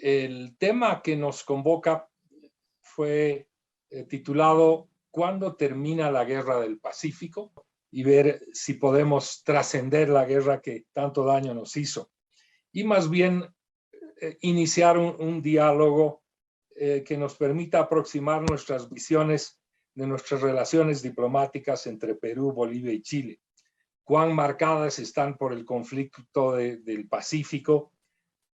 El tema que nos convoca fue titulado ¿Cuándo termina la guerra del Pacífico? Y ver si podemos trascender la guerra que tanto daño nos hizo. Y más bien iniciar un diálogo que nos permita aproximar nuestras visiones de nuestras relaciones diplomáticas entre Perú, Bolivia y Chile. Cuán marcadas están por el conflicto del Pacífico,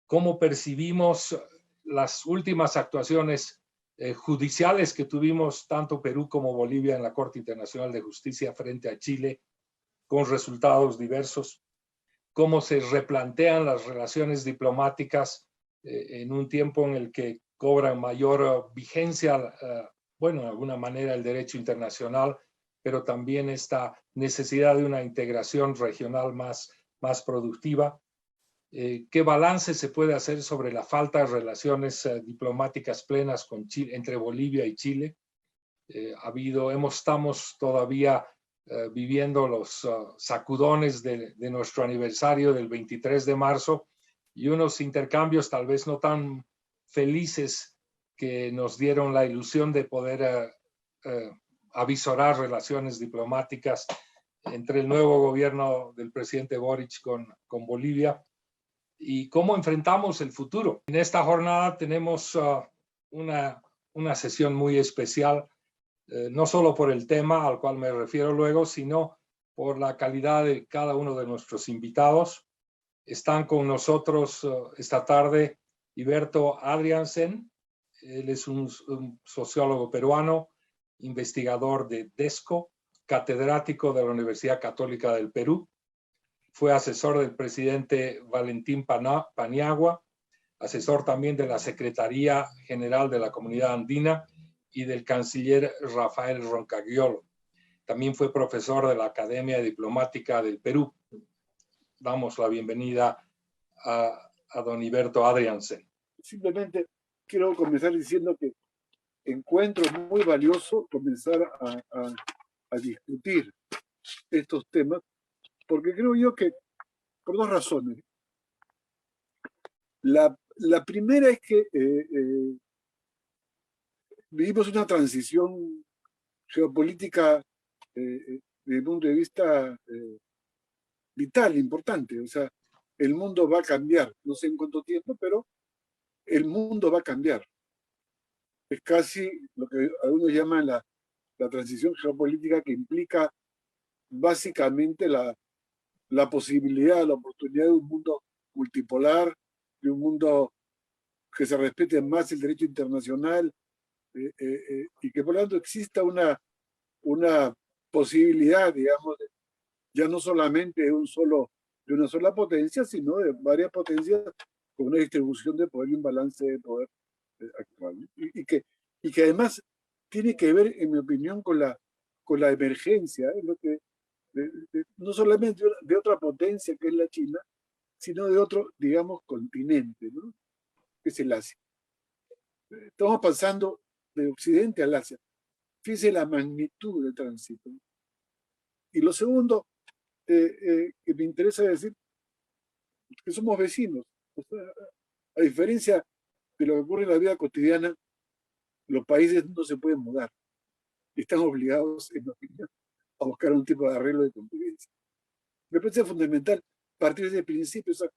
cómo percibimos las últimas actuaciones judiciales que tuvimos tanto Perú como Bolivia en la Corte Internacional de Justicia frente a Chile, con resultados diversos, cómo se replantean las relaciones diplomáticas en un tiempo en el que cobra mayor vigencia, bueno, de alguna manera el derecho internacional, pero también esta necesidad de una integración regional más productiva. ¿Qué balance se puede hacer sobre la falta de relaciones diplomáticas plenas con Chile, entre Bolivia y Chile? Estamos todavía viviendo los sacudones de nuestro aniversario del 23 de marzo y unos intercambios tal vez no tan felices que nos dieron la ilusión de poder avisorar relaciones diplomáticas entre el nuevo gobierno del presidente Boric con Bolivia. ¿Y cómo enfrentamos el futuro? En esta jornada tenemos una sesión muy especial, no solo por el tema al cual me refiero luego, sino por la calidad de cada uno de nuestros invitados. Están con nosotros esta tarde Iberto Adriansen. Él es un sociólogo peruano, investigador de DESCO, catedrático de la Universidad Católica del Perú. Fue asesor del presidente Valentín Paniagua, asesor también de la Secretaría General de la Comunidad Andina y del canciller Rafael Roncagliolo. También fue profesor de la Academia Diplomática del Perú. Damos la bienvenida a don Iberto Adriansen. Simplemente quiero comenzar diciendo que encuentro muy valioso comenzar a discutir estos temas, porque creo yo que por dos razones. La primera es que vivimos una transición geopolítica desde el punto de vista vital, importante. O sea, el mundo va a cambiar, no sé en cuánto tiempo, pero el mundo va a cambiar. Es casi lo que algunos llaman la transición geopolítica, que implica básicamente la posibilidad, la oportunidad de un mundo multipolar, de un mundo que se respete más el derecho internacional y que por lo tanto exista una posibilidad, digamos, ya no solamente de una sola potencia, sino de varias potencias con una distribución de poder y un balance de poder actual. Y que además tiene que ver, en mi opinión, con la emergencia, lo que, no solamente de otra potencia que es la China, sino de otro, digamos, continente, ¿no? Que es el Asia. Estamos pasando de Occidente al Asia. Fíjese la magnitud del tránsito. Y lo segundo que me interesa decir, que somos vecinos. O sea, a diferencia de lo que ocurre en la vida cotidiana, los países no se pueden mudar. Están obligados, en mi opinión, a buscar un tipo de arreglo de convivencia. Me parece fundamental partir de ese principio. O sea,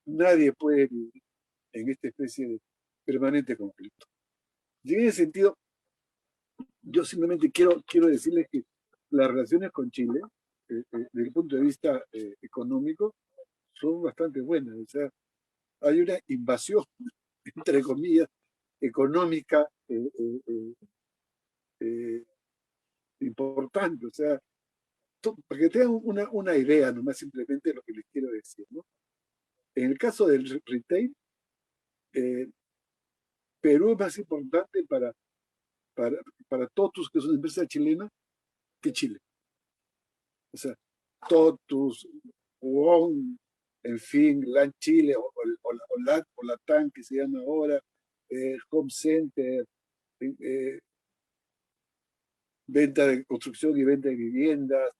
nadie puede vivir en esta especie de permanente conflicto. Y en ese sentido, yo simplemente quiero decirles que las relaciones con Chile, desde el punto de vista económico, son bastante buenas. O sea, hay una invasión, entre comillas, económica importante. O sea, para que tengan una idea, nomás simplemente lo que les quiero decir, ¿no? En el caso del retail, Perú es más importante para Totus, que es una empresa chilena, que Chile. O sea, Totus, Wong, en fin, LAN Chile, o Latam, que se llama ahora, Home Center, venta de construcción y venta de viviendas,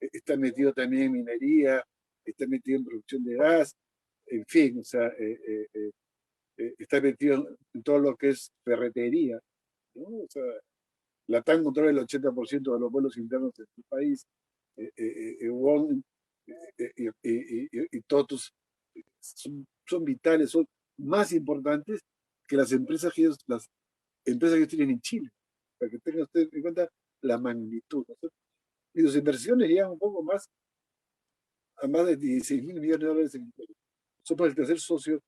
está metido también en minería, está metido en producción de gas, en fin, o sea, está metido en todo lo que es ferretería, ¿no? O sea, Latam controla el 80% de los vuelos internos de tu país, Wong y todos son vitales, son más importantes que las empresas que ellos tienen en Chile, para que tengan ustedes en cuenta la magnitud, ¿no? Y sus inversiones llegan un poco más a más de 16.000 millones de dólares en Chile. Somos el tercer socio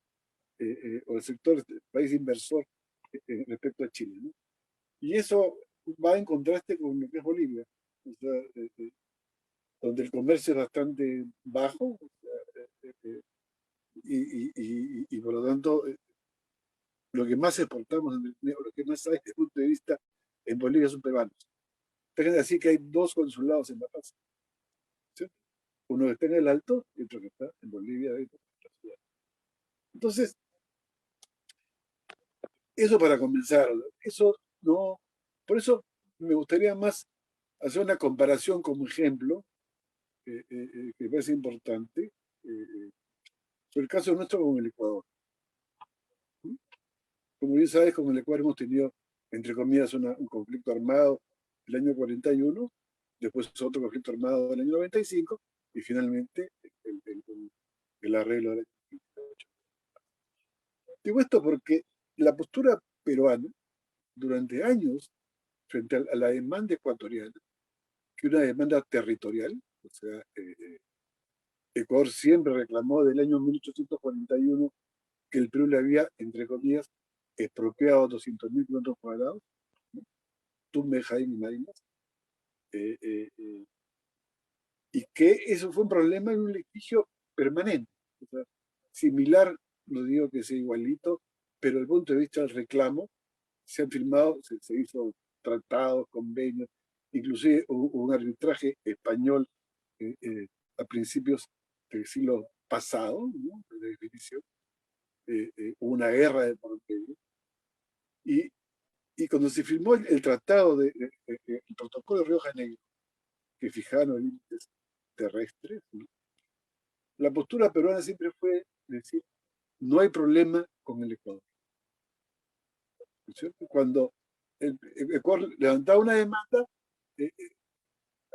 o el sector, el país inversor respecto a Chile, ¿no? Y eso va en contraste con lo que es Bolivia, o sea, donde el comercio es bastante bajo, o sea, y por lo tanto lo que más exportamos, lo que más hay desde el punto de vista en Bolivia son peruanos. Déjenme decir que hay dos consulados en La Paz, ¿sí? Uno que está en el Alto y otro que está en Bolivia. Entonces, eso para comenzar, eso no, por eso me gustaría más hacer una comparación como ejemplo, que me parece importante, sobre el caso nuestro con el Ecuador. Como bien sabes, con el Ecuador hemos tenido, entre comillas, un conflicto armado el año 41, después otro conflicto armado el año 95, y finalmente el arreglo del año 98. Digo esto porque la postura peruana, durante años, frente a la demanda ecuatoriana, que una demanda territorial, o sea, Ecuador siempre reclamó del año 1841 que el Perú le había, entre comillas, expropiado 200.000 kilómetros cuadrados, ¿no? Tumbes, Jaime y Marinas, y que eso fue un problema en un litigio permanente. O sea, similar, no digo que sea igualito, pero desde el punto de vista del reclamo, se han firmado, se hizo tratados, convenios, inclusive hubo un arbitraje español a principios del siglo pasado, ¿no? De definición, hubo una guerra de por medio, y, y cuando se firmó el tratado, el protocolo de Río de Janeiro, que fijaron los límites terrestres, ¿no? La postura peruana siempre fue decir, no hay problema con el Ecuador, ¿no es cierto? Cuando el Ecuador levantaba una demanda,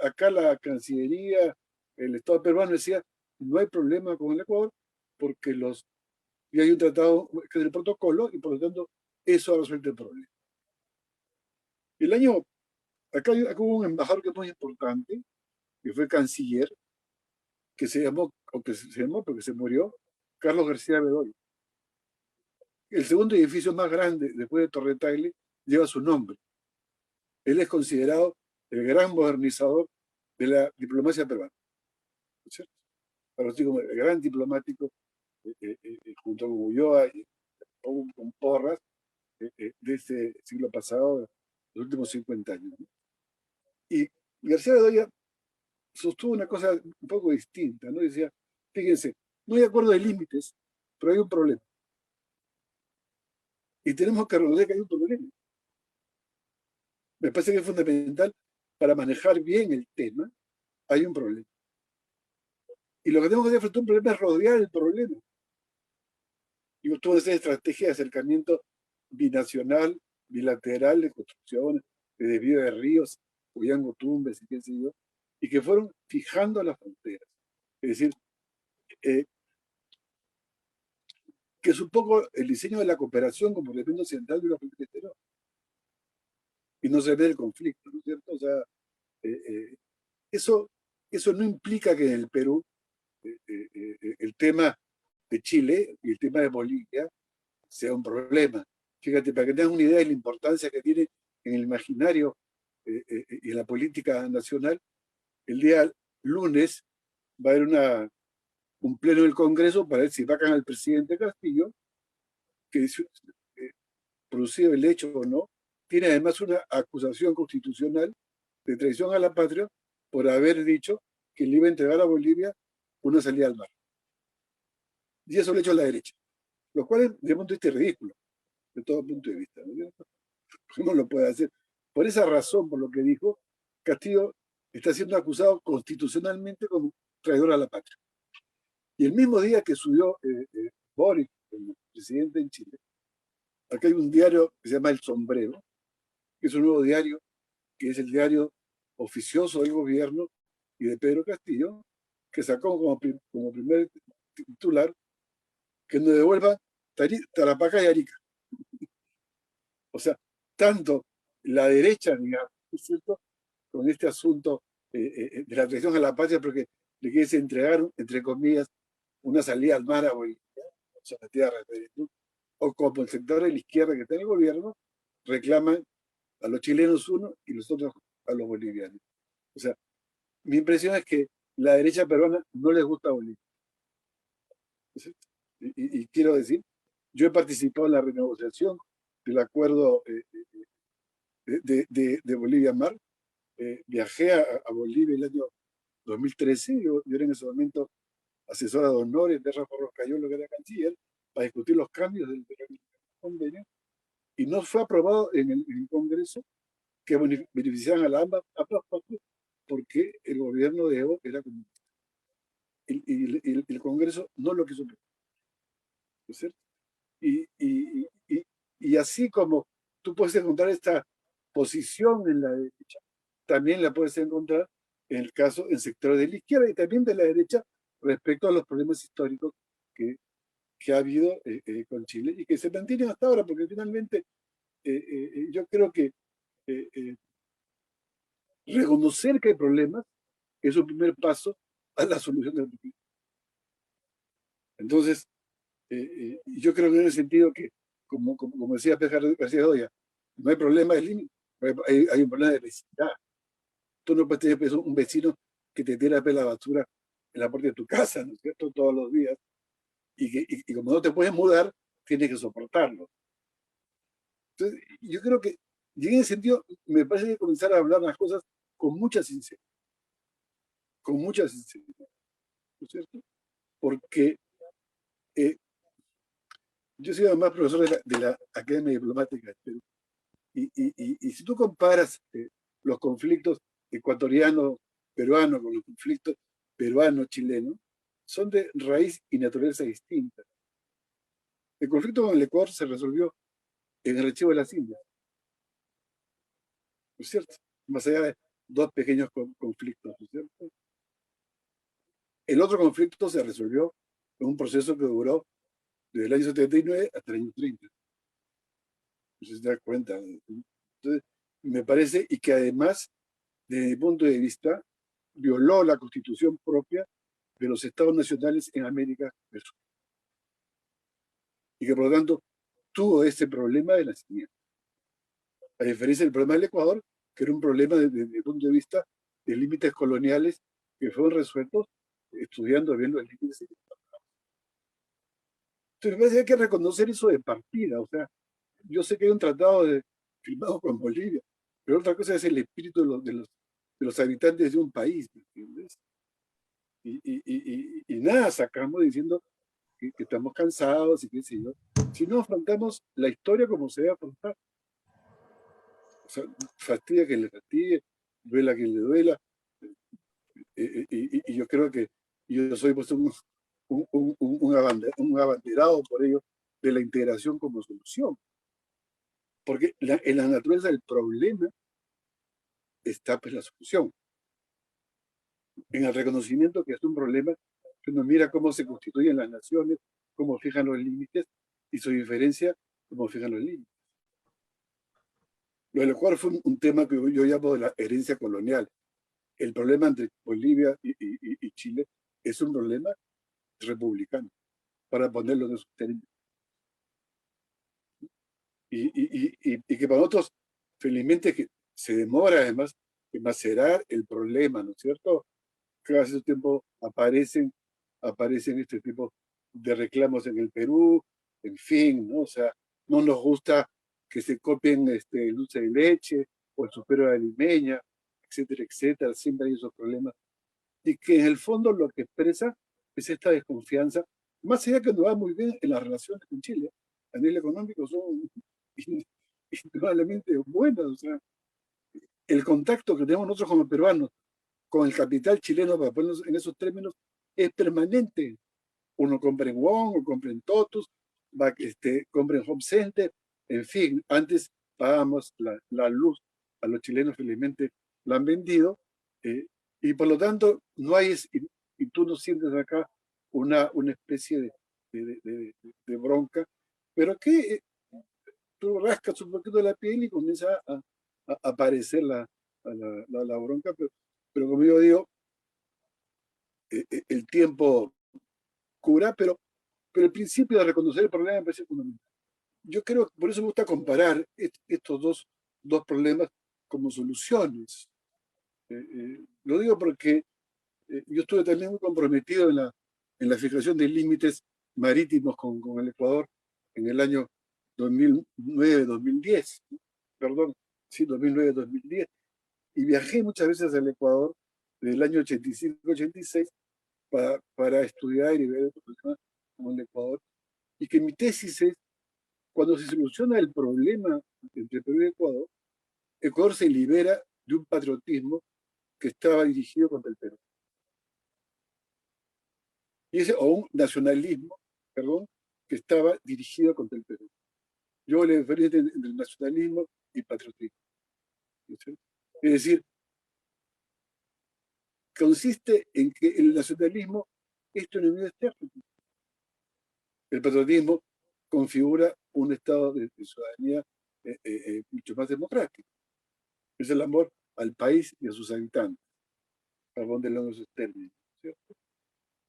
acá la Cancillería, el Estado peruano decía, no hay problema con el Ecuador porque y hay un tratado que es el protocolo y por lo tanto eso ha resuelto el problema. Acá hubo un embajador que es muy importante, que fue canciller, que se llamó, o que se llamó porque se murió, Carlos García Bedoya. El segundo edificio más grande después de Torre Tagle lleva su nombre. Él es considerado el gran modernizador de la diplomacia peruana, ¿no es cierto? Para los como el gran diplomático, junto con Ulloa y con Porras, de este siglo pasado, los últimos 50 años, ¿no? Y García Bedoya sostuvo una cosa un poco distinta, ¿no? Decía, fíjense, no hay acuerdo de límites, pero hay un problema. Y tenemos que reconocer que hay un problema. Me parece que es fundamental para manejar bien el tema, hay un problema. Y lo que tenemos que hacer frente a un problema es rodear el problema. Y tuvo esa estrategia de acercamiento binacional, bilateral, de construcción, de desvío de ríos, Huyango Tumbes y qué sé yo, y que fueron fijando las fronteras. Es decir, que es un poco el diseño de la cooperación como elemento central de la política exterior. Y no se ve el conflicto, ¿no es cierto? O sea, eso no implica que en el Perú el tema de Chile y el tema de Bolivia sea un problema. Fíjate, para que tengas una idea de la importancia que tiene en el imaginario y en la política nacional, el día lunes va a haber un pleno del Congreso para ver si vacan al presidente Castillo, que producido el hecho o no, tiene además una acusación constitucional de traición a la patria por haber dicho que le iba a entregar a Bolivia una salida al mar. Y eso lo ha hecho a la derecha, lo cual es, de punto de vista, ridículo, de todo punto de vista, ¿no? No lo puede hacer. Por esa razón, por lo que dijo, Castillo está siendo acusado constitucionalmente como traidor a la patria. Y el mismo día que subió Boric, el presidente en Chile, Acá hay un diario que se llama El Sombrero, que es un nuevo diario, que es el diario oficioso del gobierno y de Pedro Castillo, que sacó como primer titular que nos devuelva Tarapacá y Arica. O sea, tanto la derecha, digamos, ¿no es cierto?, con este asunto de la traición a la patria, porque le quieres entregar, entre comillas, una salida al mar a Bolivia, o sea, la tierra, ¿no? O como el sector de la izquierda que está en el gobierno, reclaman a los chilenos uno y los otros a los bolivianos. O sea, mi impresión es que la derecha peruana no les gusta Bolivia. Y quiero decir, yo he participado en la renegociación del acuerdo de Bolivia-Mar. Viajé a Bolivia el año 2013, yo era en ese momento asesora de honores de Rafa Roscayolo, que era canciller, para discutir los cambios del convenio, y no fue aprobado en el Congreso que beneficiaran a ambas partes porque el gobierno de Evo era comunista. El Congreso no lo quiso, ¿no es cierto? Y así como tú puedes encontrar esta posición en la derecha, también la puedes encontrar en el caso en sectores de la izquierda y también de la derecha respecto a los problemas históricos que ha habido con Chile y que se mantienen hasta ahora, porque finalmente yo creo que reconocer que hay problemas es un primer paso a la solución del problema. Entonces, yo creo que en el sentido que, como decía Pedro García Doya, no hay problema de límite, hay un problema de vecindad. Tú no puedes tener un vecino que te tira la basura en la puerta de tu casa, ¿no es cierto?, todos los días. Y como no te puedes mudar, tienes que soportarlo. Entonces, yo creo que, y en ese sentido, me parece que comenzar a hablar las cosas con mucha sinceridad. Con mucha sinceridad, ¿no es cierto? Porque yo soy además profesor de la Academia Diplomática de Perú. Y si tú comparas los conflictos ecuatoriano-peruanos con los conflictos peruano-chilenos, son de raíz y naturaleza distinta. El conflicto con el Ecuador se resolvió en el archivo de las Indias, ¿no es cierto? Más allá de dos pequeños conflictos, ¿no es cierto? El otro conflicto se resolvió en un proceso que duró desde el año 79 hasta el año 30. No sé si te das cuenta. Entonces, me parece, y que además, desde mi punto de vista, violó la constitución propia de los estados nacionales en América del Sur. Y que por lo tanto tuvo ese problema de nacimiento. A diferencia del problema del Ecuador, que era un problema desde mi punto de vista de límites coloniales que fueron resueltos estudiando bien los límites. Entonces me parece que hay que reconocer eso de partida. O sea, yo sé que hay un tratado firmado con Bolivia, pero otra cosa es el espíritu de los habitantes de un país, ¿me entiendes? Y nada, sacamos diciendo que estamos cansados y qué sé yo. Si no afrontamos la historia como se debe afrontar, o sea, fastidia que le fastidie, duela que le duela, y yo creo que yo soy pues un abanderado por ello de la integración como solución, porque en la naturaleza del problema está pues la solución, en el reconocimiento que es un problema, que uno mira cómo se constituyen las naciones, cómo fijan los límites y su diferencia, cómo fijan los límites. Lo cual fue un tema que yo llamo de la herencia colonial. El problema entre Bolivia y Chile es un problema republicano, para ponerlo en esos términos. Y que para nosotros, felizmente, que se demora además en macerar el problema, ¿no es cierto? Cada cierto tiempo aparecen este tipo de reclamos en el Perú, en fin, ¿no? O sea, no nos gusta que se copien el dulce de leche o el supero de limeña, etcétera, etcétera, siempre hay esos problemas. Y que en el fondo lo que expresa es esta desconfianza, más allá que nos va muy bien en las relaciones con Chile, a nivel económico son indudablemente buenas, o sea, el contacto que tenemos nosotros como peruanos con el capital chileno, para ponernos en esos términos, es permanente. Uno compra en Wong, o compra en Totus, compra en Home Center, En fin, antes pagábamos la luz a los chilenos, felizmente la han vendido, y por lo tanto no hay, y tú no sientes acá una especie de bronca, pero que tú rascas un poquito la piel y comienza a aparecer la bronca, pero como yo digo, el tiempo cura, pero el principio de reconocer el problema me parece fundamental. Yo creo, por eso me gusta comparar estos dos problemas como soluciones. Lo digo porque yo estuve también muy comprometido en la fijación de límites marítimos con el Ecuador en el año 2009-2010, perdón, sí, 2009-2010, y viajé muchas veces al Ecuador desde el año 85-86 para estudiar y ver problemas como el Ecuador, y que mi tesis es, cuando se soluciona el problema entre Perú y Ecuador, Ecuador se libera de un patriotismo que estaba dirigido contra el Perú. O un nacionalismo, perdón, que estaba dirigido contra el Perú. Yo le diferencia entre el nacionalismo y el patriotismo. Es decir, consiste en que el nacionalismo es tu enemigo externo. El patriotismo configura un estado de ciudadanía mucho más democrático. Es el amor al país y a sus habitantes, perdón de los términos, ¿cierto?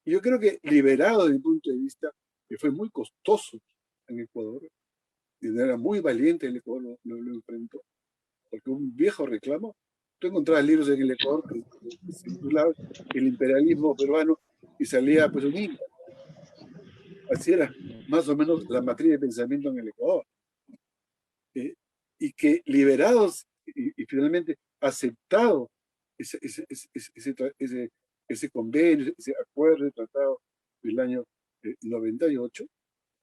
Y yo creo que liberado desde mi punto de vista, que fue muy costoso en Ecuador, y era muy valiente el Ecuador, lo enfrentó, porque un viejo reclamo, tú encontrabas libros en el Ecuador que se titulaban El imperialismo peruano y salía pues un inca. Así era más o menos la matriz de pensamiento en el Ecuador. Y que liberados y finalmente aceptado ese convenio, ese acuerdo de tratado del año 98,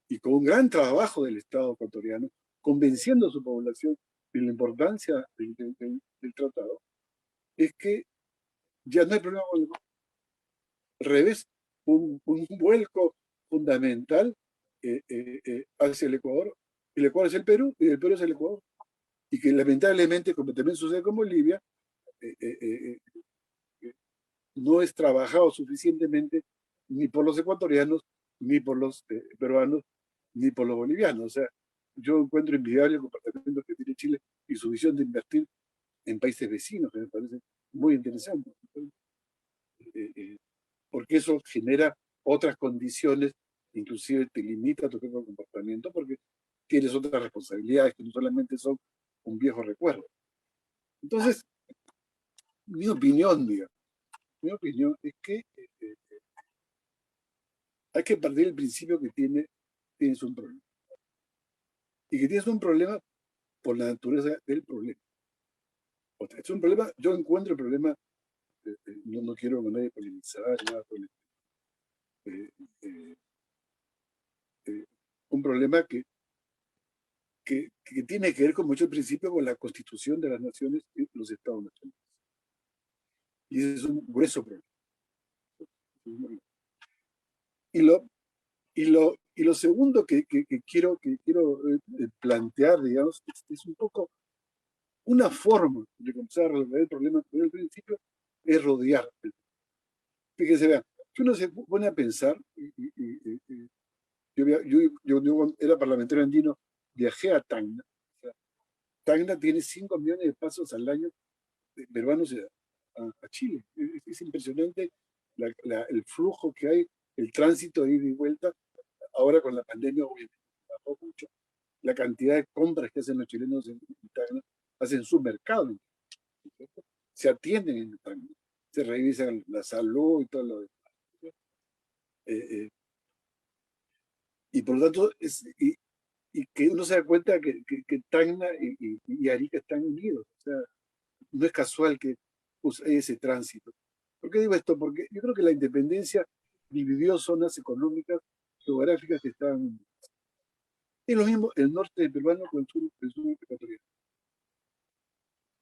y con un gran trabajo del Estado ecuatoriano, convenciendo a su población de la importancia del tratado, es que ya no hay problema con el al revés, un vuelco fundamental hacia el Ecuador. El Ecuador es el Perú y el Perú es el Ecuador. Y que lamentablemente, como también sucede con Bolivia, no es trabajado suficientemente ni por los ecuatorianos, ni por los peruanos, ni por los bolivianos. O sea, yo encuentro envidiable el comportamiento que tiene Chile y su visión de invertir en países vecinos, que me parece muy interesante. Porque eso genera otras condiciones, inclusive te limita tu propio comportamiento, porque tienes otras responsabilidades que no solamente son un viejo recuerdo. Entonces, mi opinión, digamos, es que hay que partir del principio que tienes un problema. Y que tienes un problema por la naturaleza del problema. O sea, es un problema, yo encuentro el problema, no quiero con nadie polemizar, nada por el, un problema que tiene que ver, como mucho al principio, con la constitución de las naciones y los estados nacionales. Y ese es un grueso problema. Y lo segundo que quiero plantear, digamos, es un poco una forma de comenzar a resolver el problema que el principio es rodear. Fíjense, vean, si uno se pone a pensar, yo era parlamentario andino, viajé a Tacna. O sea, Tacna tiene 5 millones de pasos al año de peruanos a Chile. Es impresionante el flujo que hay, el tránsito de ida y vuelta. Ahora con la pandemia, obviamente, bajó mucho. La cantidad de compras que hacen los chilenos en Tacna, hacen su mercado, ¿cierto? Se atienden en Tacna, se revisan la salud y todo lo demás. Y por lo tanto, y que uno se da cuenta que Tacna y Arica están unidos. O sea, no es casual que hay ese tránsito. ¿Por qué digo esto? Porque yo creo que la independencia dividió zonas económicas, geográficas que estaban. Es lo mismo el norte peruano con el sur ecuatoriano.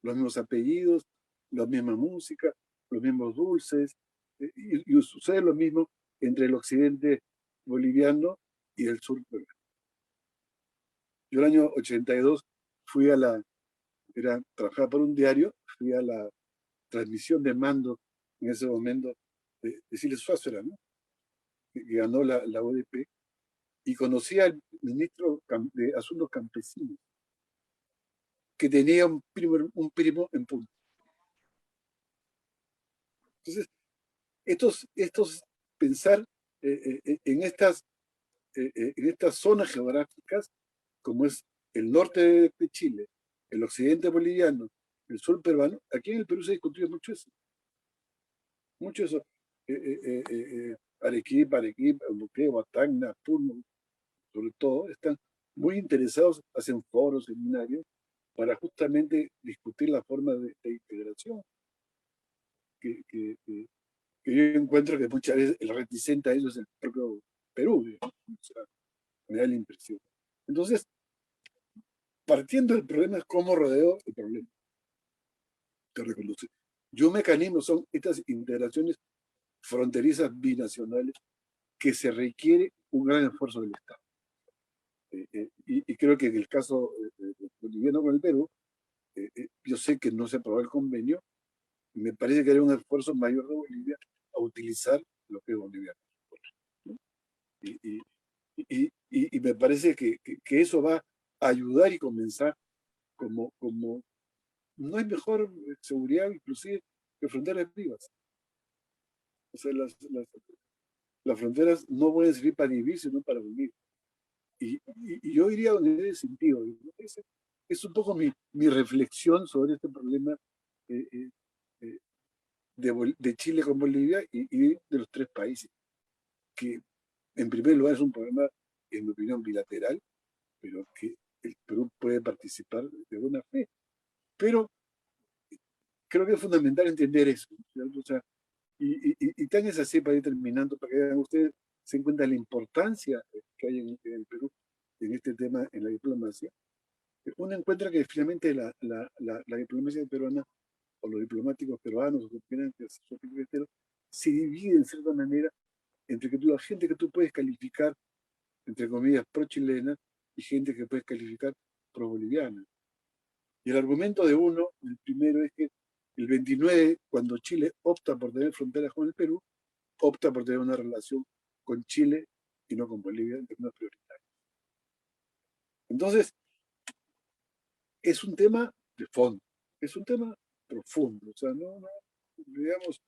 Los mismos apellidos, la misma música, los mismos dulces, y sucede lo mismo entre el occidente boliviano y el sur peruano. Yo el año 82 fui trabajaba por un diario, fui a la transmisión de mando en ese momento de Siles Fácera, ¿no? Que ganó la UDP, y conocí al ministro de Asuntos Campesinos, que tenía un primo en Punta. Entonces, pensar en estas zonas geográficas, como es el norte de Chile, el occidente boliviano, el sur peruano, aquí en el Perú se discutió mucho eso. Mucho eso. Arequipa, Moquegua, Tacna, Puno, sobre todo, están muy interesados, hacen foros, seminarios, para justamente discutir la forma de integración que yo encuentro que muchas veces el reticente a eso es el propio Perú, digamos. O sea, me da la impresión. Entonces, partiendo del problema es cómo rodeo el problema. Te reconoce. Yo mecanismo son estas integraciones fronterizas binacionales que se requiere un gran esfuerzo del Estado. Y creo que en el caso boliviano con el Perú, yo sé que no se aprobó el convenio, y me parece que hay un esfuerzo mayor de Bolivia a utilizar lo que es boliviano, ¿no? Y me parece que eso va a ayudar y comenzar como no hay mejor seguridad inclusive que fronteras vivas. O sea, las fronteras no pueden servir para vivir, sino para vivir. Y yo iría en ese sentido. Es un poco mi reflexión sobre este problema eh, eh, de Chile con Bolivia y de los tres países, que en primer lugar es un problema, en mi opinión, bilateral, pero que el Perú puede participar de buena fe. Pero creo que es fundamental entender eso, ¿cierto? O sea, y tan es así, para ir terminando, para que vean ustedes, se encuentra la importancia que hay en el Perú en este tema, en la diplomacia. Uno encuentra que finalmente la diplomacia peruana, o los diplomáticos peruanos, o se divide en cierta manera entre la gente que tú puedes calificar, entre comillas, pro-chilena, y gente que puedes calificar pro-boliviana. Y el argumento de uno, el primero, es que el 29, cuando Chile opta por tener fronteras con el Perú, opta por tener una relación con Chile y no con Bolivia en términos prioritarios. Entonces, es un tema de fondo, es un tema profundo, o sea, digamos,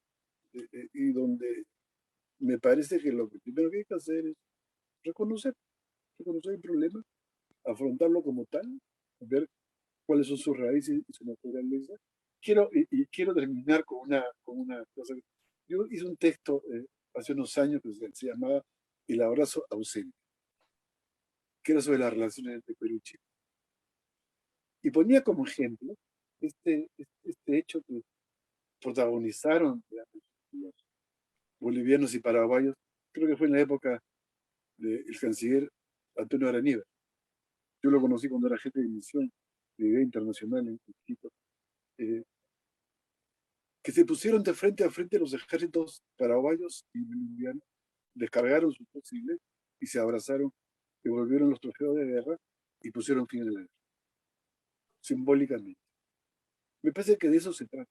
y donde me parece que lo primero que hay que hacer es reconocer el problema, afrontarlo como tal, ver cuáles son sus raíces y su naturaleza. Quiero terminar con una cosa. Yo hice un texto hace unos años que se llamaba El abrazo ausente, que era sobre las relaciones entre Perú y Chile. Y ponía como ejemplo este hecho que protagonizaron, digamos, los bolivianos y paraguayos, creo que fue en la época del canciller Antonio Araníbar. Yo lo conocí cuando era jefe de misión de Idea Internacional en Quito, que se pusieron de frente a frente los ejércitos paraguayos y bolivianos, descargaron sus fusiles y se abrazaron, devolvieron los trofeos de guerra y pusieron fin a la guerra, simbólicamente. Me parece que de eso se trata.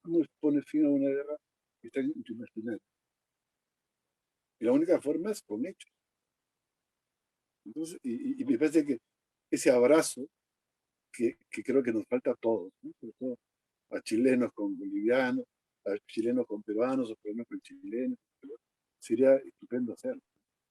Uno pone fin a una guerra que está en tu imaginario. Y la única forma es con hechos. Entonces, y me parece que ese abrazo que creo que nos falta a todos, ¿no? Sobre todo a chilenos con bolivianos, a chilenos con peruanos, o peruanos con chilenos, sería estupendo hacerlo.